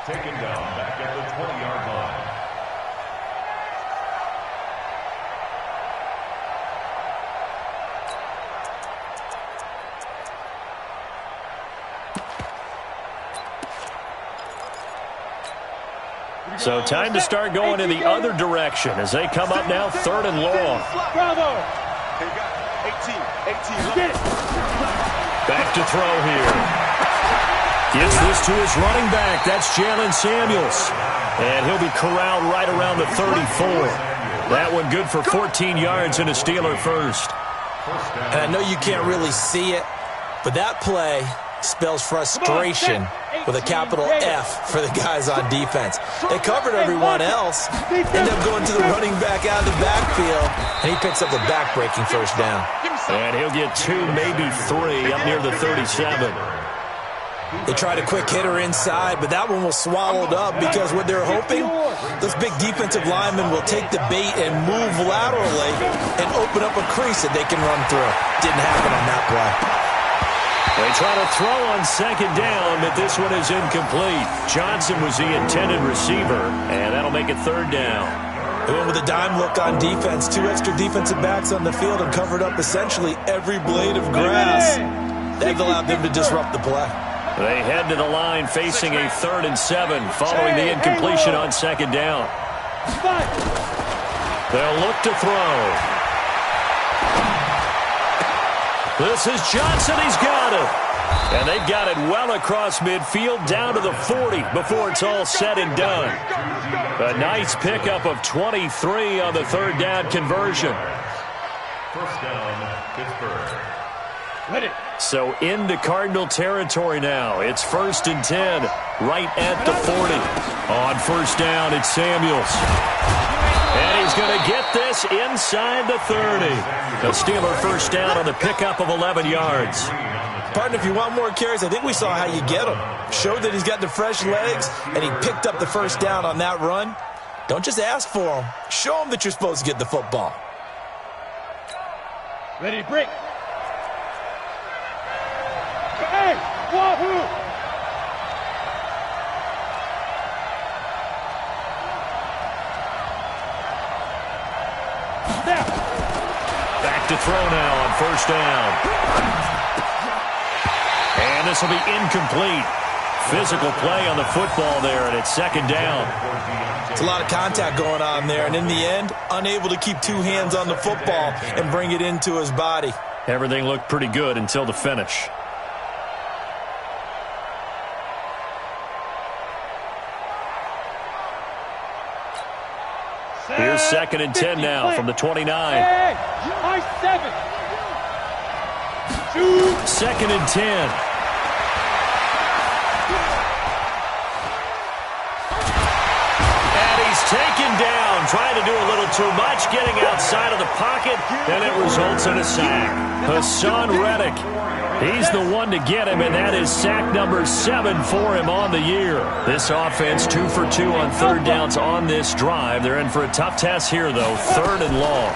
Taken down back at the 20-yard line. So time to start going in the other direction as they come up now 3rd and long. Bravo. Back to throw here. Gets this to his running back. That's Jalen Samuels. And he'll be corralled right around the 34. That one good for 14 yards and a Steeler first. And I know you can't really see it, but that play spells frustration with a capital F for the guys on defense. They covered everyone else, end up going to the running back out of the backfield, and he picks up the back-breaking first down. And he'll get 2, maybe 3 up near the 37. They tried a quick hitter inside, but that one was swallowed up because what they're hoping, those big defensive linemen will take the bait and move laterally and open up a crease that they can run through. Didn't happen on that play. They try to throw on 2nd down, but this one is incomplete. Johnson was the intended receiver, and that'll make it 3rd down. They went with a dime look on defense. 2 extra defensive backs on the field and covered up essentially every blade of grass. They've allowed them to disrupt the play. They head to the line facing a 3rd and 7 following the incompletion on 2nd down. They'll look to throw. This is Johnson. He's got it. And they've got it well across midfield down to the 40 before it's all said and done. A nice pickup of 23 on the 3rd down conversion. First down, Pittsburgh. So into Cardinal territory now. It's 1st and 10 right at the 40. On 1st down, it's Samuels. And he's going to get this inside the 30. A Steeler first down on the pickup of 11 yards. Partner, if you want more carries, I think we saw how you get him. Showed that he's got the fresh legs, and he picked up the first down on that run. Don't just ask for him. Show him that you're supposed to get the football. Ready to break. Hey, wahoo! Back to throw now on 1st down. And this will be incomplete. Physical play on the football there, and it's 2nd down. It's a lot of contact going on there, and in the end, unable to keep 2 hands on the football and bring it into his body. Everything looked pretty good until the finish. Here's 2nd and 10 now from the 29. Hey, 7. 2nd and 10. And he's taken down, trying to do a little too much, getting outside of the pocket, and it results in a sack. Hassan Reddick, he's the one to get him, and that is sack number 7 for him on the year. This offense 2 for 2 on 3rd downs on this drive. They're in for a tough test here, though, 3rd and long.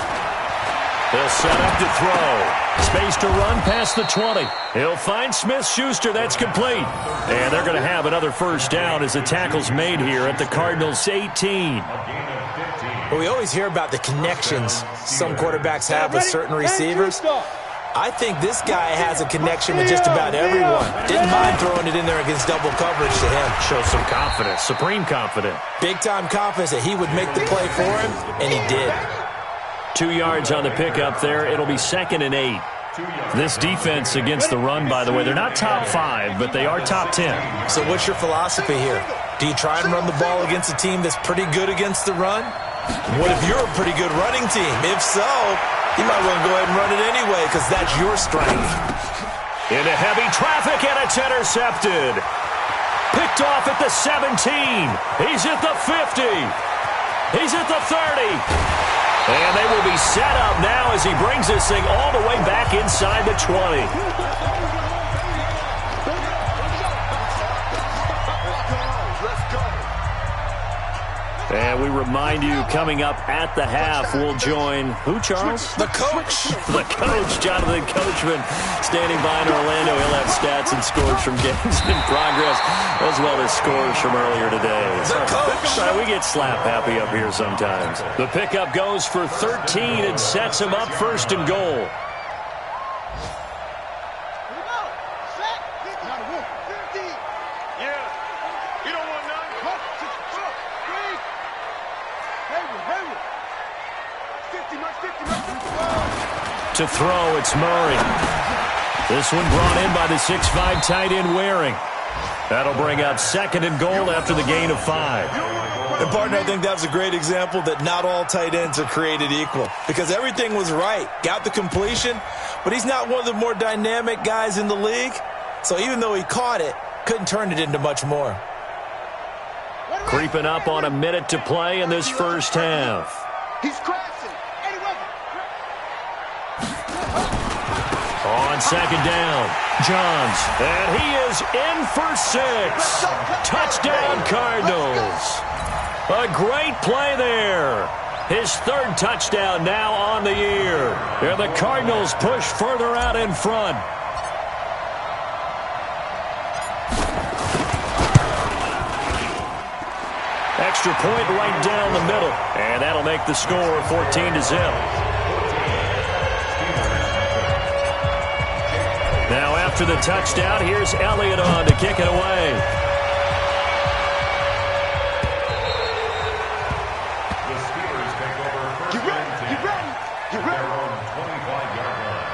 They'll set up to throw. Space to run past the 20. He'll find Smith-Schuster. That's complete. And they're going to have another first down as the tackle's made here at the Cardinals' 18. Well, we always hear about the connections some quarterbacks have with certain receivers. I think this guy has a connection with just about everyone. Didn't mind throwing it in there against double coverage to him. Shows some confidence, supreme confidence. Big-time confidence that he would make the play for him, and he did. 2 yards on the pickup there. It'll be 2nd and 8. This defense against the run, by the way, they're not top 5, but they are top 10. So what's your philosophy here? Do you try and run the ball against a team that's pretty good against the run? What if you're a pretty good running team? If so, you might want to go ahead and run it anyway because that's your strength. Into heavy traffic, and it's intercepted. Picked off at the 17. He's at the 50. He's at the 30. And they will be set up now as he brings this thing all the way back inside the 20. And we remind you, coming up at the half, we'll join who, Charles? The coach. The coach, Jonathan Coachman, standing by in Orlando. He'll have stats and scores from games in progress, as well as scores from earlier today. The coach. We get slap happy up here sometimes. The pickup goes for 13 and sets him up first and goal. To throw, it's Murray. This one brought in by the 6'5" tight end Waring. That'll bring up second and goal after the gain of 5. And, partner, I think that was a great example that not all tight ends are created equal, because everything was right. Got the completion, but he's not one of the more dynamic guys in the league. So even though he caught it, couldn't turn it into much more. Creeping up on a minute to play in this first half. He's crashing. On second down, Johns, and he is in for 6. Touchdown, Cardinals. A great play there. His third touchdown now on the year. And the Cardinals push further out in front. Extra point right down the middle. And that'll make the score 14-0. Now after the touchdown, here's Elliott on to kick it away. The Steelers take over first and 10 at their own 25-yard line.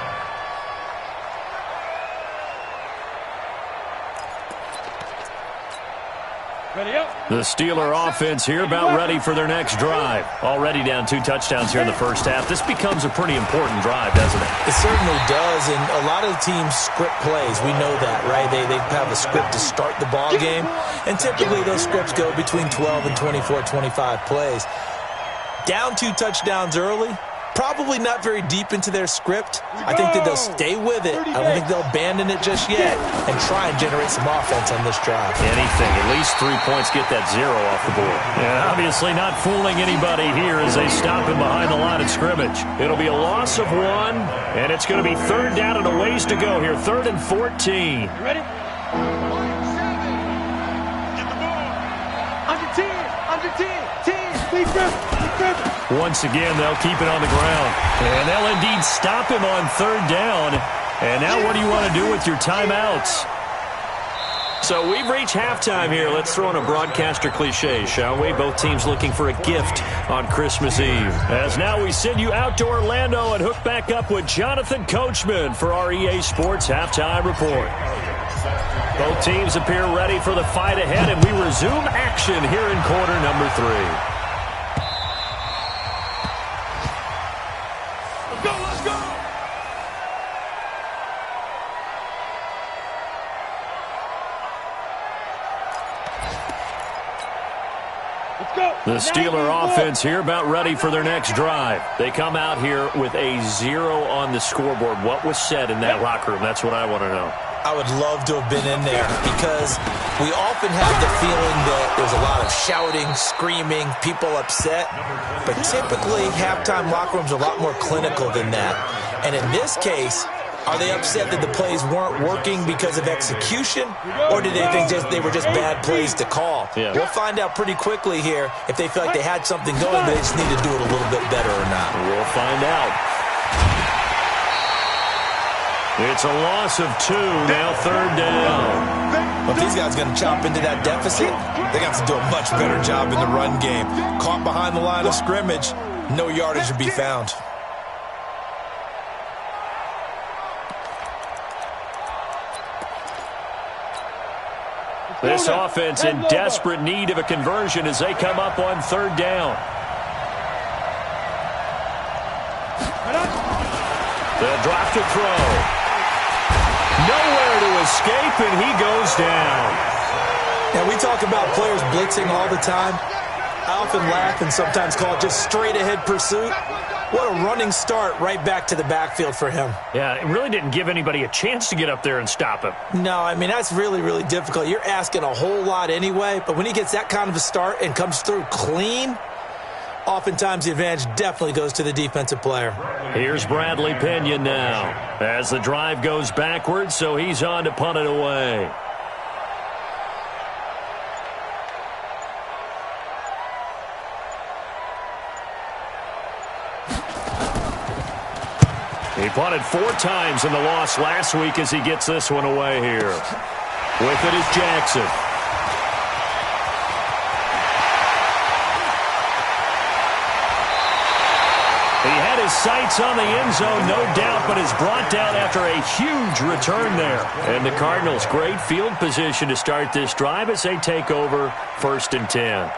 Ready up. The Steeler offense here about ready for their next drive. Already down 2 touchdowns here in the first half. This becomes a pretty important drive, doesn't it? It certainly does, and a lot of teams script plays. We know that, right? They have a script to start the ball game, and typically those scripts go between 12 and 24, 25 plays. Down 2 touchdowns early, probably not very deep into their script. I think that they'll stay with it. I don't think they'll abandon it just yet and try and generate some offense on this drive. Anything. At least 3 points, get that 0 off the board. And obviously not fooling anybody here as they stop him behind the line of scrimmage. It'll be a loss of 1, and it's going to be third down and a ways to go here. 3rd and 14. You ready? Get the ball. Under 10. Under 10. 10. Please grip. Once again, they'll keep it on the ground. And they'll indeed stop him on 3rd down. And now what do you want to do with your timeouts? So we've reached halftime here. Let's throw in a broadcaster cliche, shall we? Both teams looking for a gift on Christmas Eve. As now we send you out to Orlando and hook back up with Jonathan Coachman for our EA Sports Halftime Report. Both teams appear ready for the fight ahead, and we resume action here in quarter number 3. The Steeler offense here about ready for their next drive. They come out here with a 0 on the scoreboard. What was said in that locker room? That's what I want to know. I would love to have been in there because we often have the feeling that there's a lot of shouting, screaming, people upset. But typically, halftime locker rooms are a lot more clinical than that. And in this case, are they upset that the plays weren't working because of execution, or did they think they were just bad plays to call? Yeah. We'll find out pretty quickly here if they feel like they had something going, but they just need to do it a little bit better or not. We'll find out. It's a loss of 2, now 3rd down. If these guys are going to chop into that deficit, they're going to have to do a much better job in the run game. Caught behind the line of scrimmage, no yardage to be found. This offense in desperate need of a conversion as they come up on 3rd down. The drop to throw. Nowhere to escape, and he goes down. Now, we talk about players blitzing all the time. I often laugh and sometimes call it just straight-ahead pursuit. What a running start right back to the backfield for him. Yeah, it really didn't give anybody a chance to get up there and stop him. No, I mean, that's really, really difficult. You're asking a whole lot anyway, but when he gets that kind of a start and comes through clean, oftentimes the advantage definitely goes to the defensive player. Here's Bradley Pinion now as the drive goes backwards, so he's on to punt it away. He punted 4 times in the loss last week as he gets this one away here. With it is Jackson. He had his sights on the end zone, no doubt, but is brought down after a huge return there. And the Cardinals, great field position to start this drive as they take over 1st and 10.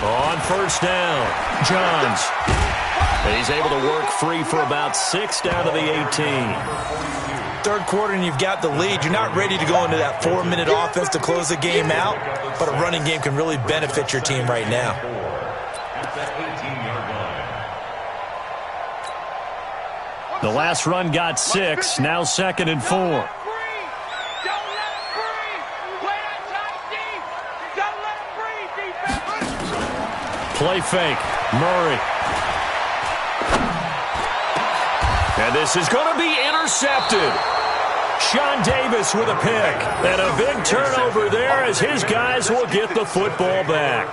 On 1st down, Johns. And he's able to work free for about 6 down to the 18. 3rd quarter and you've got the lead. You're not ready to go into that 4-minute offense to close the game out, but a running game can really benefit your team right now. The last run got 6, now 2nd and 4. Play fake. Murray. And this is going to be intercepted. Sean Davis with a pick. And a big turnover there as his guys will get the football back.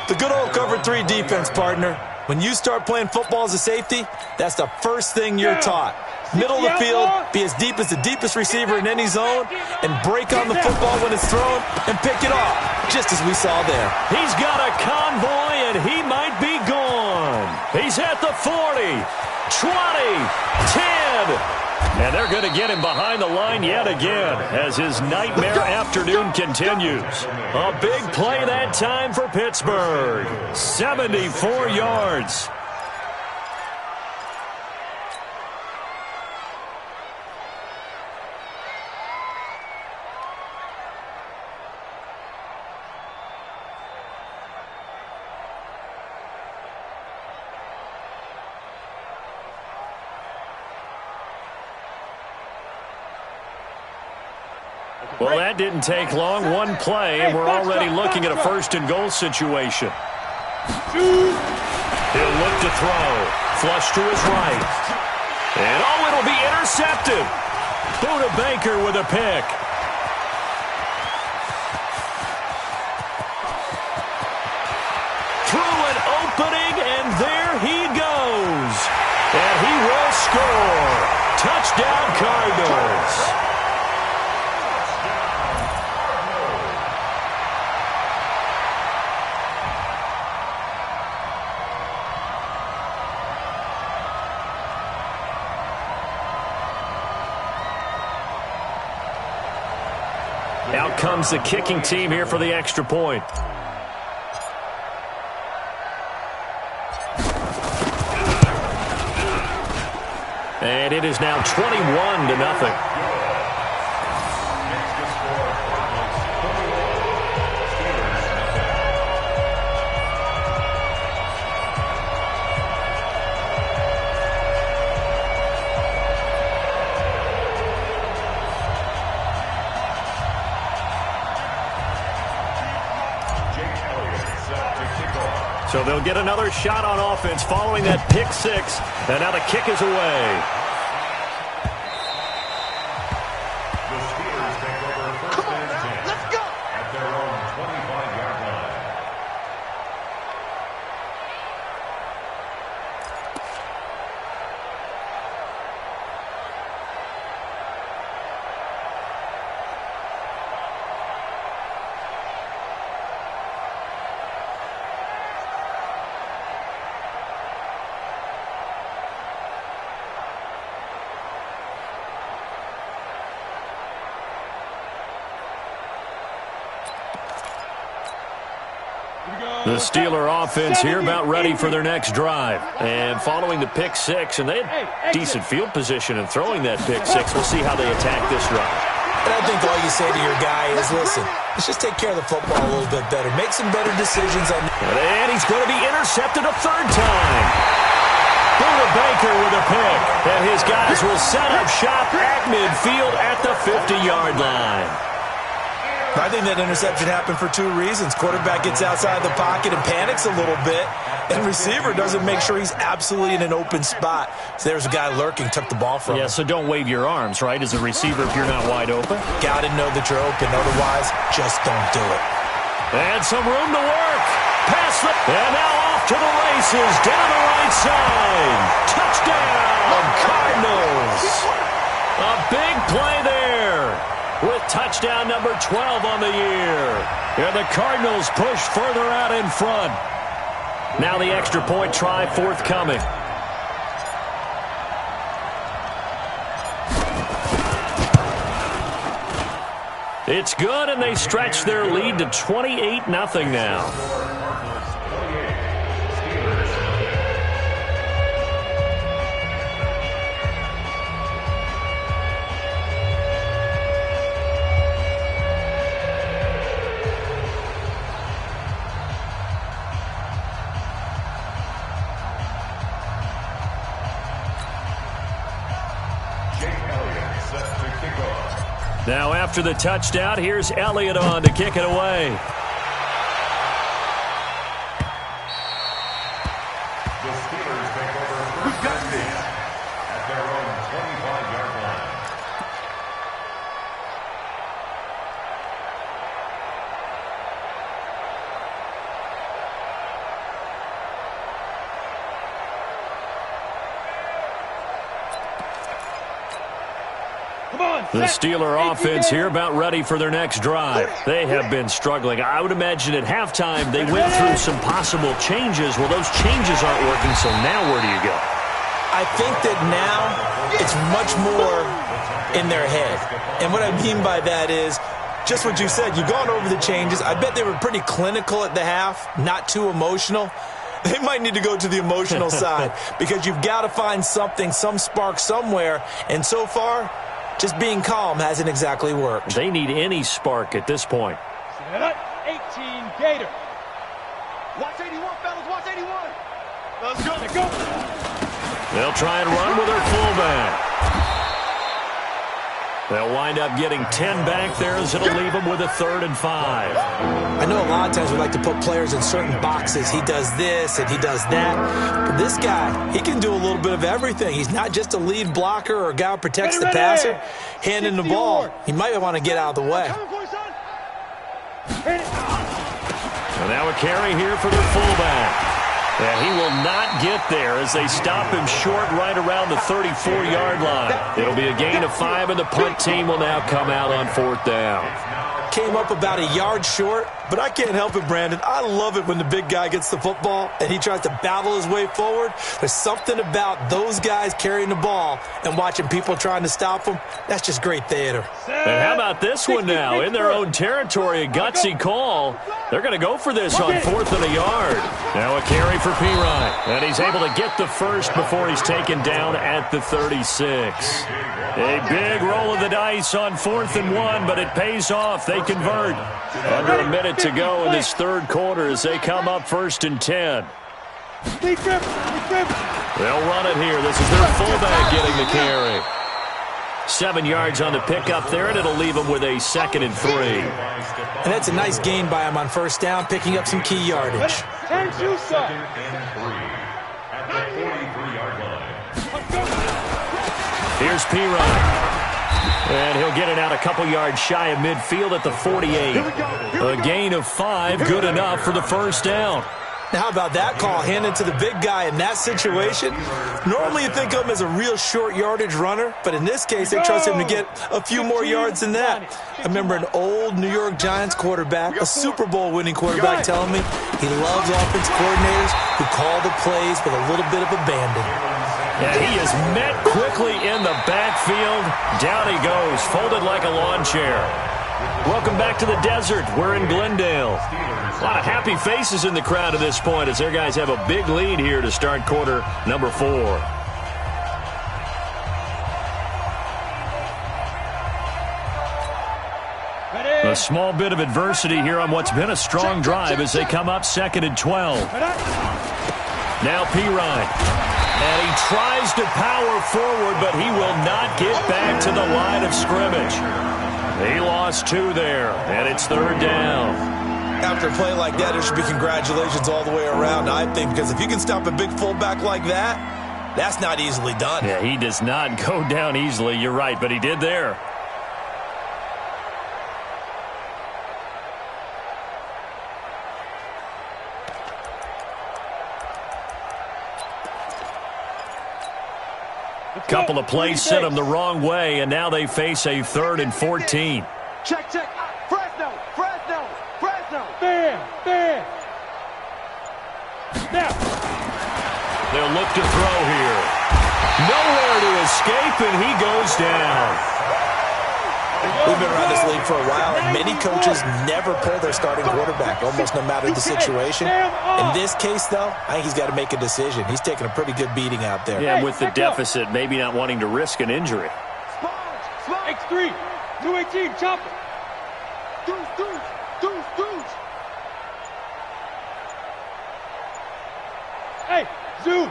The good old cover 3 defense, partner. When you start playing football as a safety, that's the first thing you're taught. Middle of the field, be as deep as the deepest receiver in any zone, and break on the football when it's thrown and pick it off, just as we saw there. He's got a convoy, and he might be gone. He's at the 40, 20, 10. And they're going to get him behind the line yet again as his nightmare afternoon continues. A big play that time for Pittsburgh. 74 yards. Well, that didn't take long. 1 play, and we're already looking at a 1st and goal situation. He'll look to throw. Flush to his right. And, oh, it'll be intercepted. Buda Baker with a pick. Through an opening, and there he goes. And he will score. Touchdown, Cardinals. Out comes the kicking team here for the extra point. And it is now 21-0. So they'll get another shot on offense following that pick 6. And now the kick is away. The Steelers take over 1st and 10. Let's go! At their own 25-yard line. The Steeler offense here about ready for their next drive. And following the pick six, and they had decent field position in throwing that pick six. We'll see how they attack this drive. And I think all you say to your guy is, listen, let's just take care of the football a little bit better. Make some better decisions on. And he's going to be intercepted a third time. Buda Baker with a pick. And his guys will set up shop at midfield at the 50-yard line. I think that interception happened for two reasons. Quarterback gets outside the pocket and panics a little bit, and receiver doesn't make sure he's absolutely in an open spot. So there's a guy lurking, took the ball from him. Yeah, so don't wave your arms, right, as a receiver if you're not wide open. Got to know that you're open. Otherwise, just don't do it. And some room to work. Pass the... And now off to the races. Down the right side. Touchdown, Cardinals. A big play there, with touchdown number 12 on the year. And the Cardinals push further out in front. Now the extra point try forthcoming. It's good, and they stretch their lead to 28-0 now. Now after the touchdown, here's Elliott on to kick it away. The Steelers take over first and 10 at their own 25-yard line. The Steeler offense here about ready for their next drive. They have been struggling. I would imagine at halftime they went through some possible changes. Well, those changes aren't working, so now where do you go? I think that now it's much more in their head. And what I mean by that is just what you said. You've gone over the changes. I bet they were pretty clinical at the half, not too emotional. They might need to go to the emotional side because you've got to find something, some spark somewhere. And so far, just being calm hasn't exactly worked. They need any spark at this point. 18 Gator. Watch 81, fellas. Watch 81. Let's go. Let's go. They'll try and run with their fullback. They'll wind up getting 10 back there as it'll leave them with a 3rd and 5. I know a lot of times we like to put players in certain boxes. He does this and he does that. But this guy, he can do a little bit of everything. He's not just a lead blocker or a guy who protects the passer. Handing the ball, he might want to get out of the way. And now a carry here for their fullback. And he will not get there as they stop him short right around the 34-yard line. It'll be a gain of 5, and the punt team will now come out on 4th down. Came up about a yard short, but I can't help it, Brandon. I love it when the big guy gets the football and he tries to battle his way forward. There's something about those guys carrying the ball and watching people trying to stop them. That's just great theater. And how about this one now? In their own territory, a gutsy call. They're going to go for this on 4th and a yard. Now a carry for Pirine. And he's able to get the first before he's taken down at the 36. A big roll of the dice on 4th and 1, but it pays off. They convert. Under a minute to go in this 3rd quarter as they come up 1st and 10. They'll run it here. This is their fullback getting the carry. 7 yards on the pickup there, and it'll leave them with a 2nd and 3. And that's a nice gain by him on 1st down, picking up some key yardage. Here's Pirine. And he'll get it out a couple yards shy of midfield at the 48. A gain of 5, good enough for the 1st down. Now, how about that call handed to the big guy in that situation? Normally you think of him as a real short yardage runner, but in this case they trust him to get a few more yards than that. I remember an old New York Giants quarterback, a Super Bowl winning quarterback, telling me he loves offense coordinators who call the plays with a little bit of abandon. And he is met quickly in the backfield. Down he goes, folded like a lawn chair. Welcome back to the desert. We're in Glendale. A lot of happy faces in the crowd at this point as their guys have a big lead here to start quarter number 4. A small bit of adversity here on what's been a strong drive as they come up 2nd and 12. Now Pirine. And he tries to power forward, but he will not get back to the line of scrimmage. He lost 2 there, and it's 3rd down. After a play like that, there should be congratulations all the way around, I think, because if you can stop a big fullback like that, that's not easily done. Yeah, he does not go down easily. You're right, but he did there. Couple of plays sent them the wrong way, and now they face a 3rd and 14. Check. Fresno. Bam. Now. They'll look to throw here. Nowhere to escape, and he goes down. We've been around this league for a while, and many coaches never pull their starting quarterback, almost no matter the situation. In this case, though, I think he's got to make a decision. He's taking a pretty good beating out there. Yeah, with the deficit, maybe not wanting to risk an injury. X3, 218, chopper. Deuce. Hey, zoom.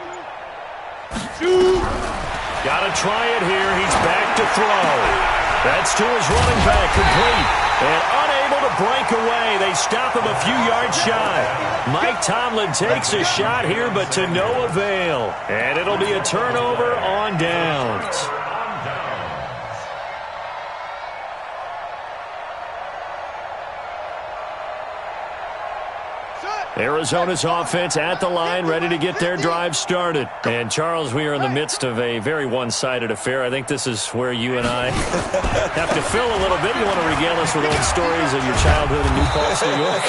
Got to try it here. He's back to throw. That's to his running back, complete. And unable to break away. They stop him a few yards shy. Mike Tomlin takes a shot here, but to no avail. And it'll be a turnover on downs. Arizona's offense at the line, ready to get their drive started. And, Charles, we are in the midst of a very one-sided affair. I think this is where you and I have to fill a little bit. You want to regale us with old stories of your childhood in New Paltz, New York?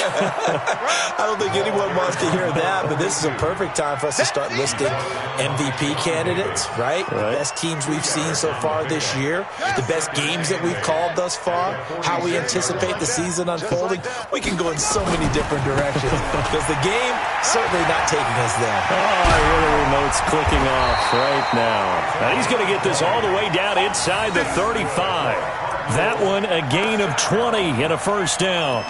I don't think anyone wants to hear that, but this is a perfect time for us to start listing MVP candidates, right? The best teams we've seen so far this year, the best games that we've called thus far, how we anticipate the season unfolding. We can go in so many different directions. The game certainly not taking us there. Oh, I hear the remote's clicking off right now. And he's going to get this all the way down inside the 35. That one a gain of 20 and a 1st down.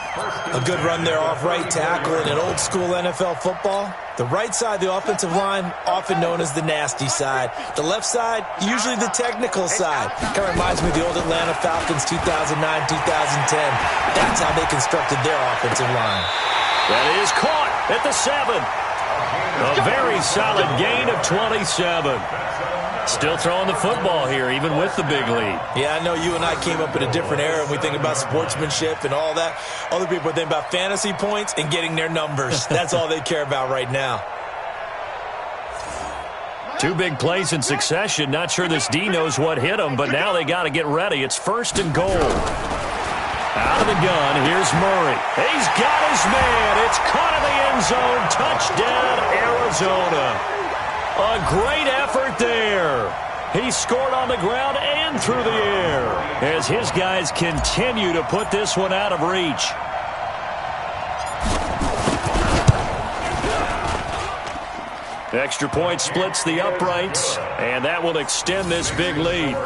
A good run there off right tackle in an old school NFL football. The right side, the offensive line, often known as the nasty side. The left side, usually the technical side. Kind of reminds me of the old Atlanta Falcons 2009-2010. That's how they constructed their offensive line. That is caught at the 7. A very solid gain of 27. Still throwing the football here, even with the big lead. Yeah, I know you and I came up in a different era, and we think about sportsmanship and all that. Other people think about fantasy points and getting their numbers. That's all they care about right now. 2 big plays in succession. Not sure this D knows what hit him, but now they got to get ready. It's 1st and goal. Out of the gun, here's Murray. He's got his man. It's caught in the end zone. Touchdown, Arizona. A great effort there. He scored on the ground and through the air as his guys continue to put this one out of reach. Extra point splits the uprights, and that will extend this big lead.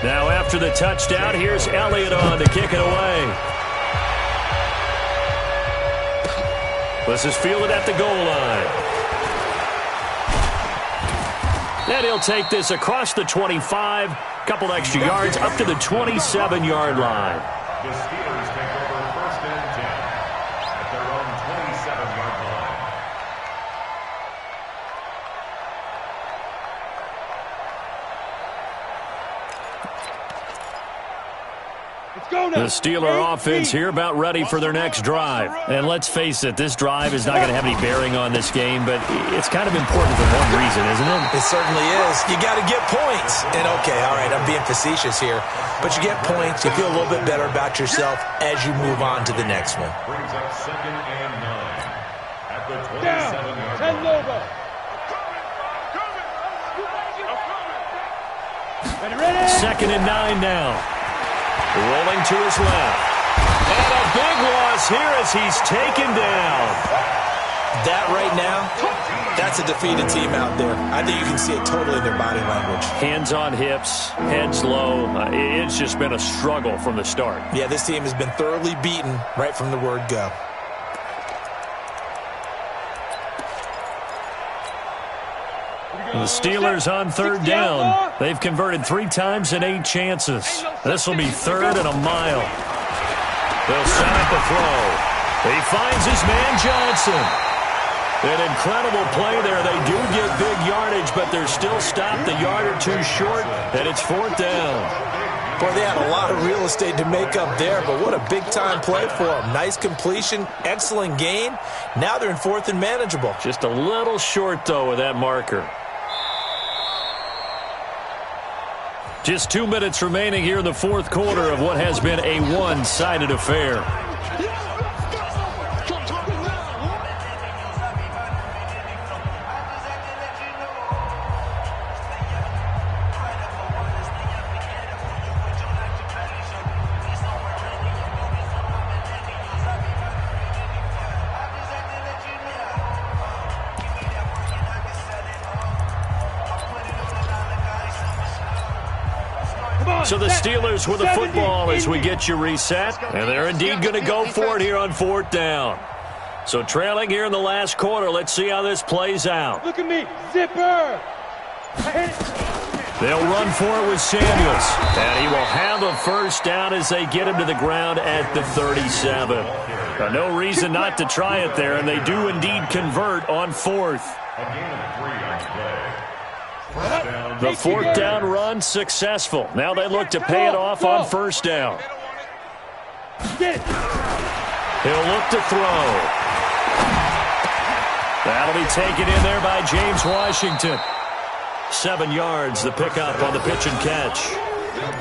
Now after the touchdown, here's Elliott on to kick it away. This is fielded at the goal line. And he'll take this across the 25, couple extra yards up to the 27-yard line. The Steelers take over 1st and 10 at their own 27-yard line. The Steeler offense here about ready for their next drive. And let's face it, this drive is not going to have any bearing on this game, but it's kind of important for one reason, isn't it? It certainly is. You got to get points. And okay, all right, I'm being facetious here, but you get points, you feel a little bit better about yourself as you move on to the next one. Brings up 2nd and 9 at the 27-yard line. 2nd and 9 now. Rolling to his left. And a big loss here as he's taken down. That right now, that's a defeated team out there. I think you can see it totally in their body language. Hands on hips, heads low. It's just been a struggle from the start. Yeah, this team has been thoroughly beaten right from the word go. The Steelers on 3rd down. They've converted 3 times in 8 chances. This will be 3rd and a mile. They'll set up a throw. He finds his man Johnson. An incredible play there. They do get big yardage, but they're still stopped a yard or 2 short, and it's 4th down. Boy, they had a lot of real estate to make up there, but what a big-time play for them. Nice completion, excellent gain. Now they're in 4th and manageable. Just a little short, though, with that marker. Just 2 minutes remaining here in the 4th quarter of what has been a one-sided affair. So the Steelers with the football as we get you reset. And they're indeed going to go for it here on 4th down. So trailing here in the last quarter. Let's see how this plays out. Look at me, zipper. They'll run for it with Samuels. And he will have a 1st down as they get him to the ground at the 37. No reason not to try it there, and they do indeed convert on 4th. The 4th down run successful. Now they look to pay it off on 1st down. He'll look to throw. That'll be taken in there by James Washington. 7 yards, the pickup on the pitch and catch.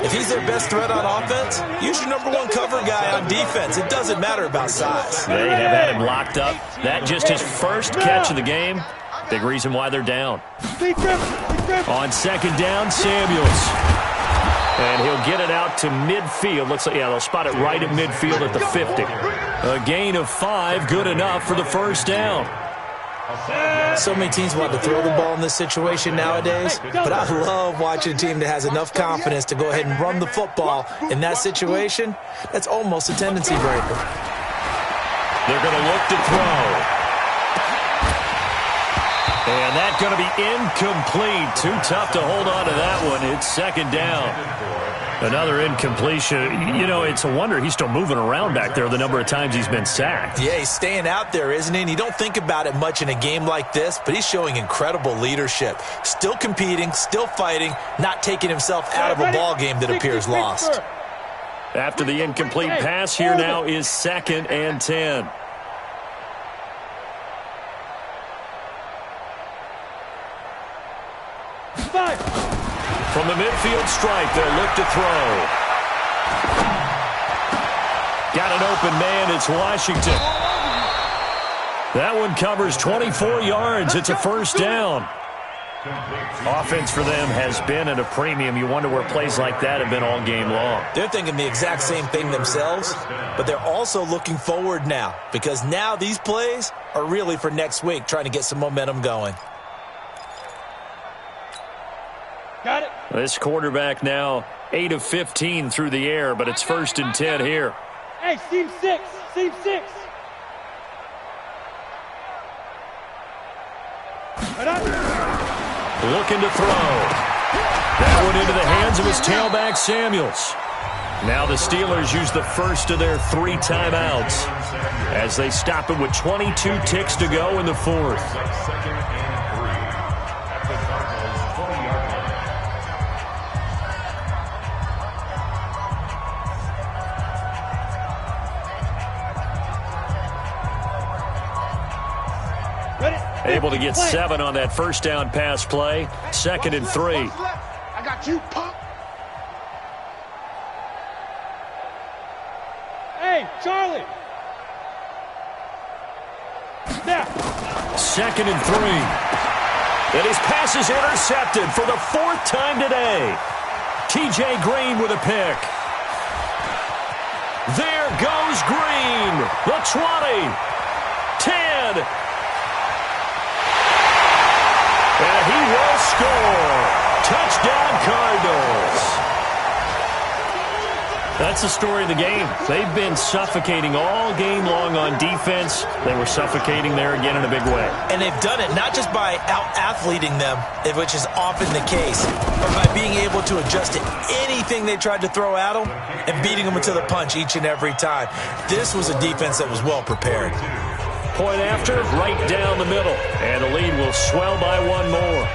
If he's their best threat on offense, use your #1 cover guy on defense. It doesn't matter about size. They have had him locked up. That just his first catch of the game. Big reason why they're down. On 2nd down, Samuels. And he'll get it out to midfield. Looks like, yeah, they'll spot it right at midfield at the 50. A gain of 5, good enough for the 1st down. So many teams want to throw the ball in this situation nowadays, but I love watching a team that has enough confidence to go ahead and run the football in that situation. That's almost a tendency breaker. They're going to look to throw. And that's going to be incomplete. Too tough to hold on to that one. It's 2nd down. Another incompletion. You know, it's a wonder he's still moving around back there the number of times he's been sacked. Yeah, he's staying out there, isn't he? And you don't think about it much in a game like this, but he's showing incredible leadership. Still competing, still fighting, not taking himself out of a ball game that appears lost. After the incomplete pass, here now is 2nd and 10. From the midfield stripe, they'll look to throw. Got an open man, it's Washington. That one covers 24 yards. It's a 1st down. Offense for them has been at a premium. You wonder where plays like that have been all game long. They're thinking the exact same thing themselves, but they're also looking forward now because now these plays are really for next week, trying to get some momentum going. Got it. This quarterback now 8 of 15 through the air, but it's 1st and 10 here. Hey, seam 6. Seam 6. Looking to throw. That one into the hands of his tailback, Samuels. Now the Steelers use the first of their 3 timeouts as they stop it with 22 ticks to go in the 4th. Able to get 7 on that 1st down pass play. 2nd and 3. I got you, punk. Hey, Charlie. Now. 2nd and 3. And his pass is intercepted for the 4th time today. T.J. Green with a pick. There goes Green. The 20. 10. And he will score. Touchdown, Cardinals. That's the story of the game. They've been suffocating all game long on defense. They were suffocating there again in a big way. And they've done it not just by out-athleting them, which is often the case, but by being able to adjust to anything they tried to throw at them and beating them to the punch each and every time. This was a defense that was well prepared. Point after, right down the middle. And the lead will swell by one more.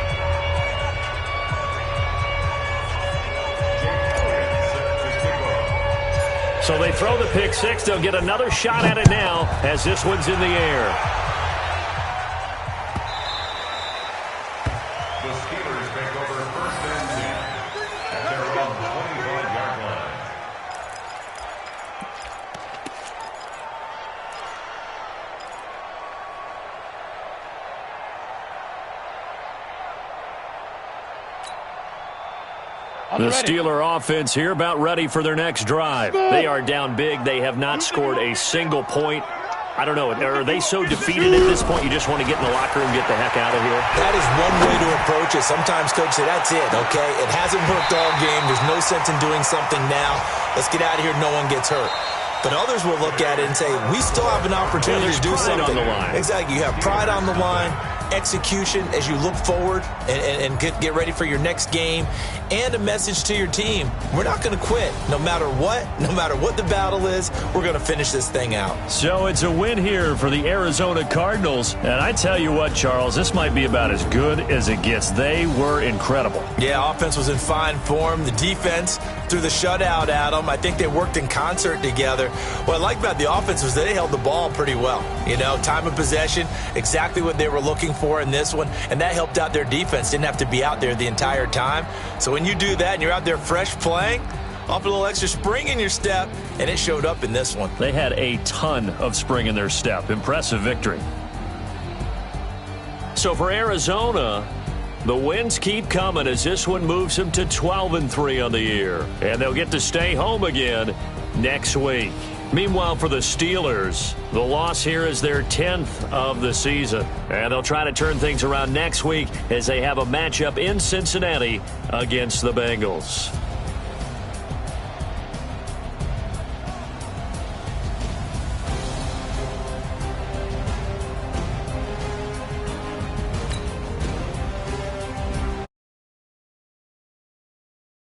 So they throw the pick six. They'll get another shot at it now as this one's in the air. The Steelers take over first and 10 at their own 25-yard line. The Steeler offense here about ready for their next drive. They are down big. They have not scored a single point. I don't know. Are they so defeated at this point you just want to get in the locker room and get the heck out of here? That is one way to approach it. Sometimes coaches say, that's it, okay? It hasn't worked all game. There's no sense in doing something now. Let's get out of here. No one gets hurt. But others will look at it and say, we still have an opportunity to do something. On the line. Exactly. You have pride on the line, execution as you look forward and get ready for your next game, and a message to your team. We're not going to quit. No matter what the battle is, we're going to finish this thing out. So it's a win here for the Arizona Cardinals. And I tell you what, Charles, this might be about as good as it gets. They were incredible. Yeah, offense was in fine form. The defense threw the shutout at them. I think they worked in concert together. What I like about the offense was they held the ball pretty well. You know, time of possession, exactly what they were looking for in this one, and that helped out their defense. Didn't have to be out there the entire time. So when you do that and you're out there fresh playing, off a little extra spring in your step, and it showed up in this one. They had a ton of spring in their step. Impressive victory. So for Arizona, the wins keep coming as this one moves them to 12-3 on the year. And they'll get to stay home again next week. Meanwhile, for the Steelers, the loss here is their 10th of the season. And they'll try to turn things around next week as they have a matchup in Cincinnati against the Bengals.